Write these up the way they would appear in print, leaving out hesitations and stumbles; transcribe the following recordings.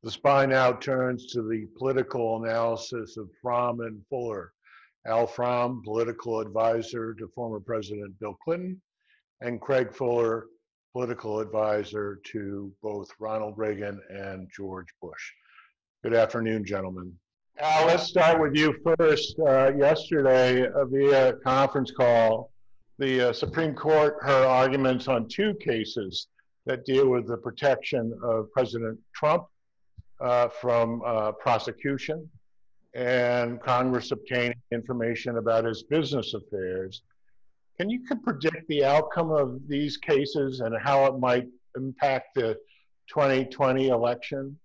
The SPY now turns to the political analysis of Fromm and Fuller. Al Fromm, political advisor to former President Bill Clinton, and Craig Fuller, political advisor to both Ronald Reagan and George Bush. Good afternoon, gentlemen. Al, let's start with you first. Yesterday, via conference call, the Supreme Court heard arguments on two cases that deal with the protection of President Trump from prosecution and Congress obtaining information about his business affairs. Can you predict the outcome of these cases and how it might impact the 2020 election?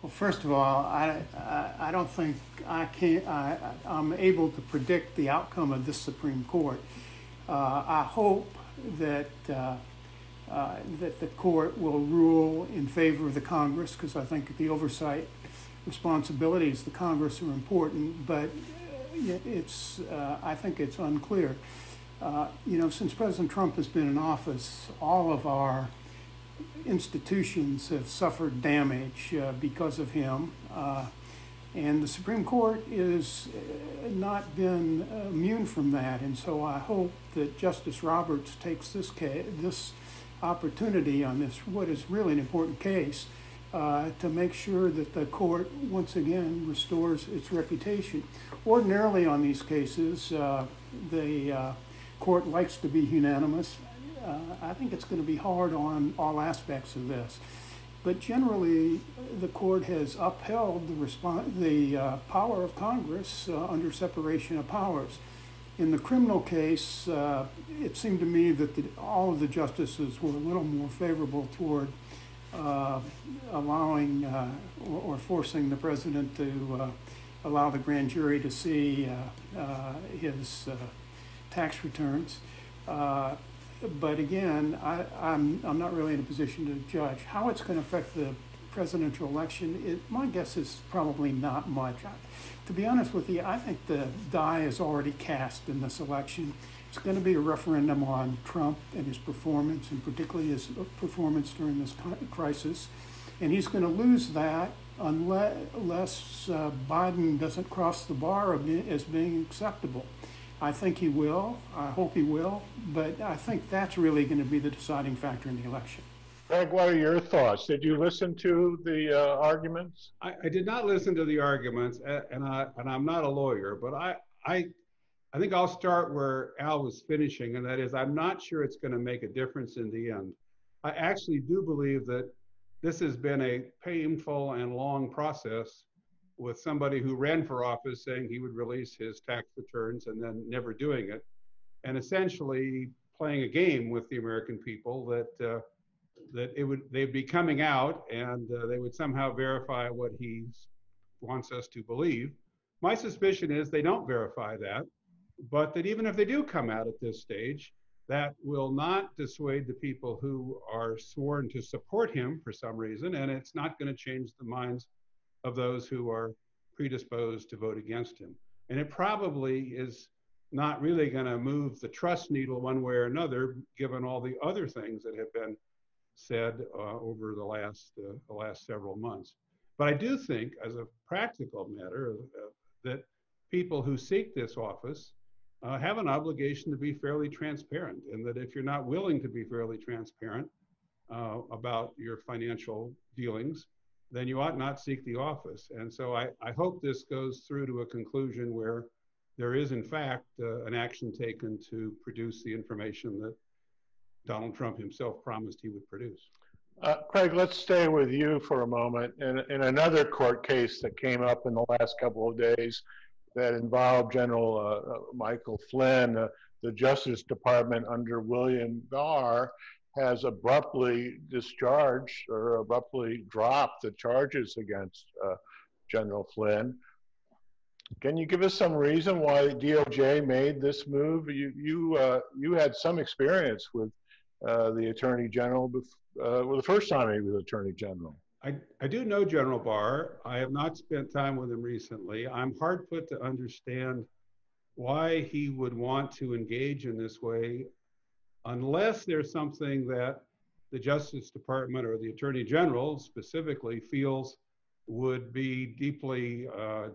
Well, first of all, I don't think I'm able to predict the outcome of this Supreme Court. I hope that that the court will rule in favor of the Congress, because I think the oversight responsibilities of the Congress are important, but I think it's unclear. Since President Trump has been in office, all of our institutions have suffered damage because of him, and the Supreme Court is not been immune from that. And so I hope that Justice Roberts takes this opportunity on this, what is really an important case, to make sure that the court once again restores its reputation. Ordinarily on these cases, the court likes to be unanimous. I think it's going to be hard on all aspects of this, but generally the court has upheld the power of Congress under separation of powers. In the criminal case, it seemed to me that all of the justices were a little more favorable toward allowing or forcing the president to allow the grand jury to see his tax returns. But again, I'm not really in a position to judge. How it's going to affect the presidential election, my guess is probably not much. To be honest with you, I think the die is already cast in this election. It's going to be a referendum on Trump and his performance, and particularly his performance during this crisis. And he's going to lose that unless Biden doesn't cross the bar as being acceptable. I think he will. I hope he will. But I think that's really going to be the deciding factor in the election. Greg, what are your thoughts? Did you listen to the arguments? I did not listen to the arguments, and I'm not a lawyer, but I think I'll start where Al was finishing, and that is I'm not sure it's going to make a difference in the end. I actually do believe that this has been a painful and long process with somebody who ran for office saying he would release his tax returns and then never doing it, and essentially playing a game with the American people that they'd be coming out and they would somehow verify what he wants us to believe. My suspicion is they don't verify that, but that even if they do come out at this stage, that will not dissuade the people who are sworn to support him for some reason, and it's not going to change the minds of those who are predisposed to vote against him. And it probably is not really going to move the trust needle one way or another, given all the other things that have been said over the last several months. But I do think, as a practical matter, that people who seek this office have an obligation to be fairly transparent, and that if you're not willing to be fairly transparent about your financial dealings, then you ought not seek the office. And so I hope this goes through to a conclusion where there is, in fact, an action taken to produce the information that Donald Trump himself promised he would produce. Craig, let's stay with you for a moment. In another court case that came up in the last couple of days that involved General Michael Flynn, the Justice Department under William Barr has abruptly discharged or abruptly dropped the charges against General Flynn. Can you give us some reason why DOJ made this move? You had some experience with the Attorney General, the first time he was Attorney General. I do know General Barr. I have not spent time with him recently. I'm hard put to understand why he would want to engage in this way, unless there's something that the Justice Department or the Attorney General specifically feels would be deeply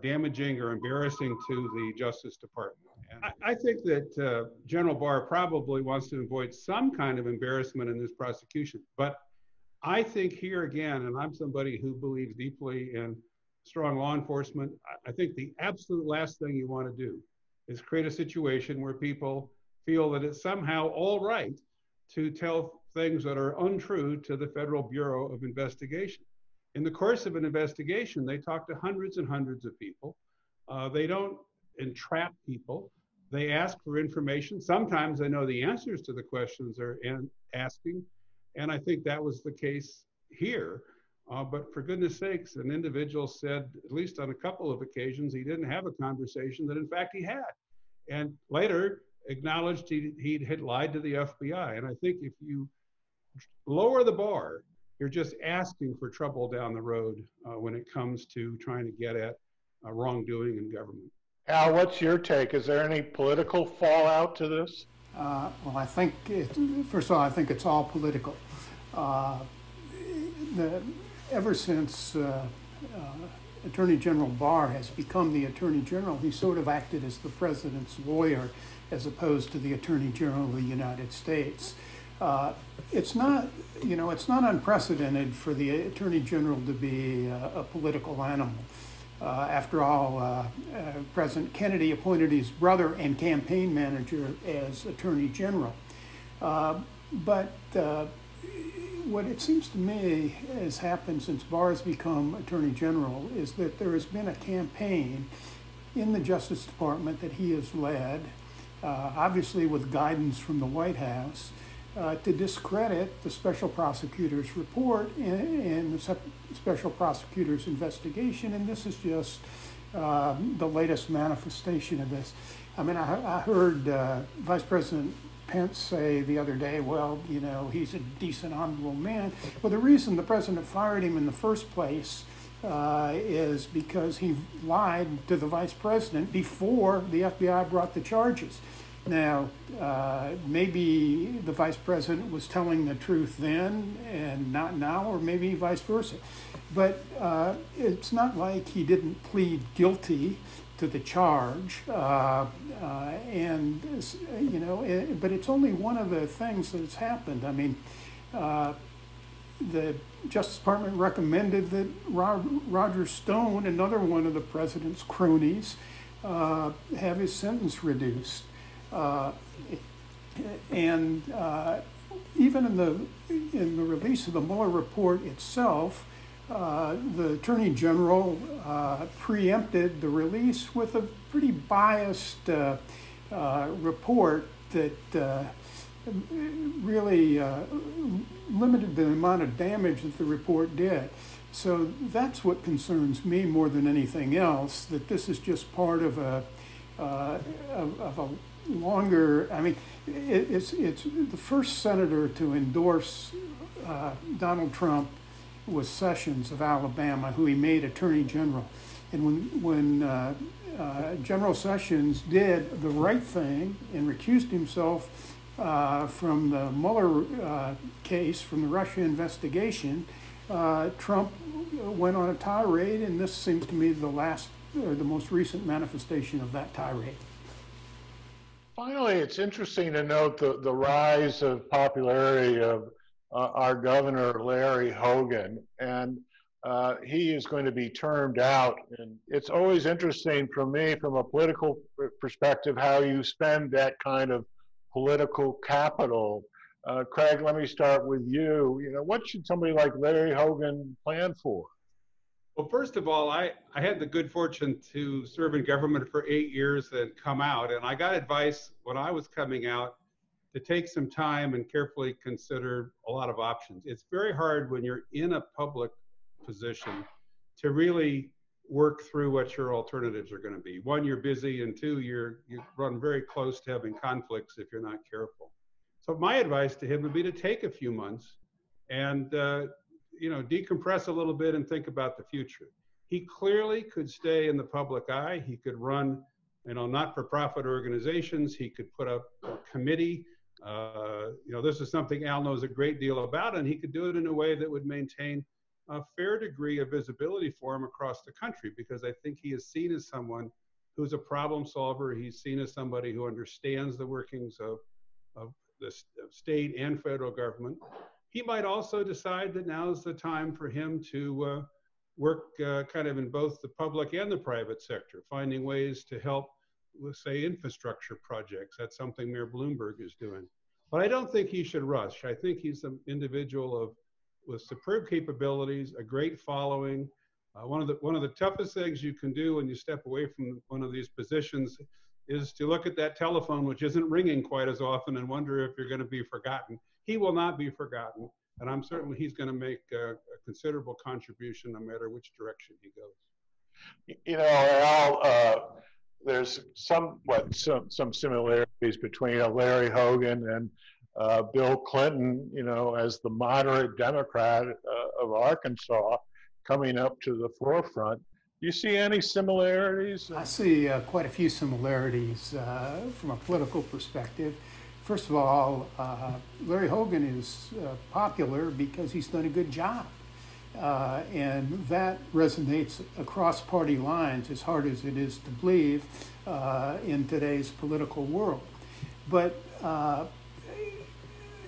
damaging or embarrassing to the Justice Department. And I think that General Barr probably wants to avoid some kind of embarrassment in this prosecution. But I think here again, and I'm somebody who believes deeply in strong law enforcement, I think the absolute last thing you want to do is create a situation where people feel that it's somehow all right to tell things that are untrue to the Federal Bureau of Investigation. In the course of an investigation, they talk to hundreds and hundreds of people. They don't entrap people. They ask for information. Sometimes they know the answers to the questions they're asking. And I think that was the case here. But for goodness sakes, an individual said, at least on a couple of occasions, he didn't have a conversation that in fact he had. And later acknowledged he had lied to the FBI. And I think if you lower the bar, you're just asking for trouble down the road when it comes to trying to get at wrongdoing in government. Al, what's your take? Is there any political fallout to this? Well, I think, first of all, I think it's all political. Ever since Attorney General Barr has become the Attorney General, he sort of acted as the president's lawyer as opposed to the Attorney General of the United States. It's not unprecedented for the Attorney General to be a political animal. After all, President Kennedy appointed his brother and campaign manager as Attorney General. But what it seems to me has happened since Barr has become Attorney General is that there has been a campaign in the Justice Department that he has led, obviously with guidance from the White House, to discredit the special prosecutor's report and the special prosecutor's investigation, and this is just the latest manifestation of this. I mean, I heard Vice President Pence say the other day, well, you know, he's a decent, honorable man. Well, the reason the president fired him in the first place is because he lied to the vice president before the FBI brought the charges. Now, maybe the vice president was telling the truth then and not now, or maybe vice versa. But it's not like he didn't plead guilty to the charge, and you know. But it's only one of the things that's happened. I mean, the Justice Department recommended that Roger Stone, another one of the president's cronies, have his sentence reduced. And even in the release of the Mueller report itself, the Attorney General preempted the release with a pretty biased report that really limited the amount of damage that the report did. So that's what concerns me more than anything else, that this is just part of a longer, I mean, it's the first senator to endorse Donald Trump was Sessions of Alabama, who he made Attorney General. And when General Sessions did the right thing and recused himself from the Mueller case, from the Russia investigation, Trump went on a tirade, and this seems to me the last, or the most recent manifestation of that tirade. Finally, it's interesting to note the rise of popularity of our governor, Larry Hogan, and he is going to be termed out. And it's always interesting for me from a political perspective how you spend that kind of political capital. Craig, let me start with you. You know, what should somebody like Larry Hogan plan for? Well, first of all, I had the good fortune to serve in government for 8 years and come out. And I got advice when I was coming out to take some time and carefully consider a lot of options. It's very hard when you're in a public position to really work through what your alternatives are going to be. One, you're busy, and two, you run very close to having conflicts if you're not careful. So my advice to him would be to take a few months and you know, decompress a little bit and think about the future. He clearly could stay in the public eye. He could run, you know, not-for-profit organizations. He could put up a committee. You know, this is something Al knows a great deal about, and he could do it in a way that would maintain a fair degree of visibility for him across the country, because I think he is seen as someone who's a problem solver. He's seen as somebody who understands the workings of the state and federal government. He might also decide that now is the time for him to work kind of in both the public and the private sector, finding ways to help with, say, infrastructure projects. That's something Mayor Bloomberg is doing. But I don't think he should rush. I think he's an individual with superb capabilities, a great following. One of the toughest things you can do when you step away from one of these positions is to look at that telephone, which isn't ringing quite as often, and wonder if you're going to be forgotten. He will not be forgotten, and I'm certain he's going to make a considerable contribution no matter which direction he goes. You know, Al, there's some similarities between Larry Hogan and Bill Clinton, you know, as the moderate Democrat of Arkansas coming up to the forefront. Do you see any similarities? I see quite a few similarities from a political perspective. First of all, Larry Hogan is popular because he's done a good job. And that resonates across party lines, as hard as it is to believe in today's political world. But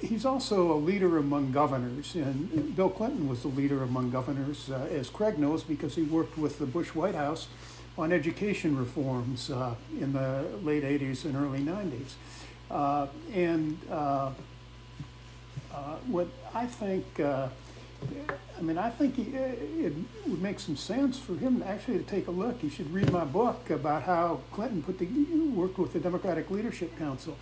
he's also a leader among governors, and Bill Clinton was the leader among governors, as Craig knows, because he worked with the Bush White House on education reforms in the late 80s and early 90s. What I think, I think it would make some sense for him actually to take a look. He should read my book about how Clinton worked with the Democratic Leadership Council.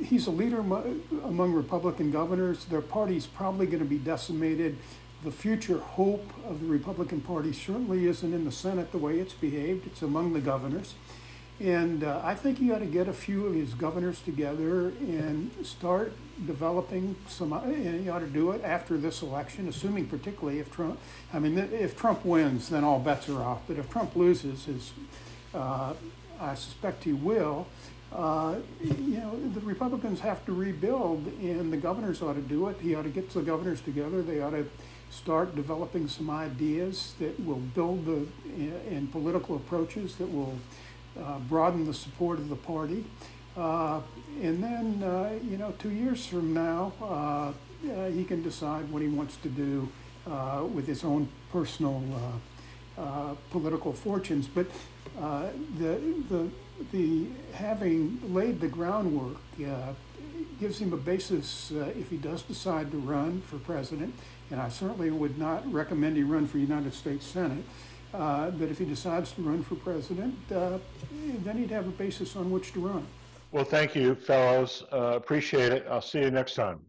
He's a leader among Republican governors. Their party's probably going to be decimated. The future hope of the Republican Party certainly isn't in the Senate the way it's behaved. It's among the governors. And I think he ought to get a few of his governors together and start developing some, and he ought to do it after this election, assuming particularly if Trump wins, then all bets are off. But if Trump loses, I suspect he will, the Republicans have to rebuild, and the governors ought to do it. He ought to get the governors together. They ought to start developing some ideas that will build and political approaches that will broaden the support of the party. And then, 2 years from now, he can decide what he wants to do with his own personal political fortunes. But the having laid the groundwork gives him a basis if he does decide to run for president. And I certainly would not recommend he run for United States Senate. But if he decides to run for president, then he'd have a basis on which to run. Well, thank you, fellows. Appreciate it. I'll see you next time.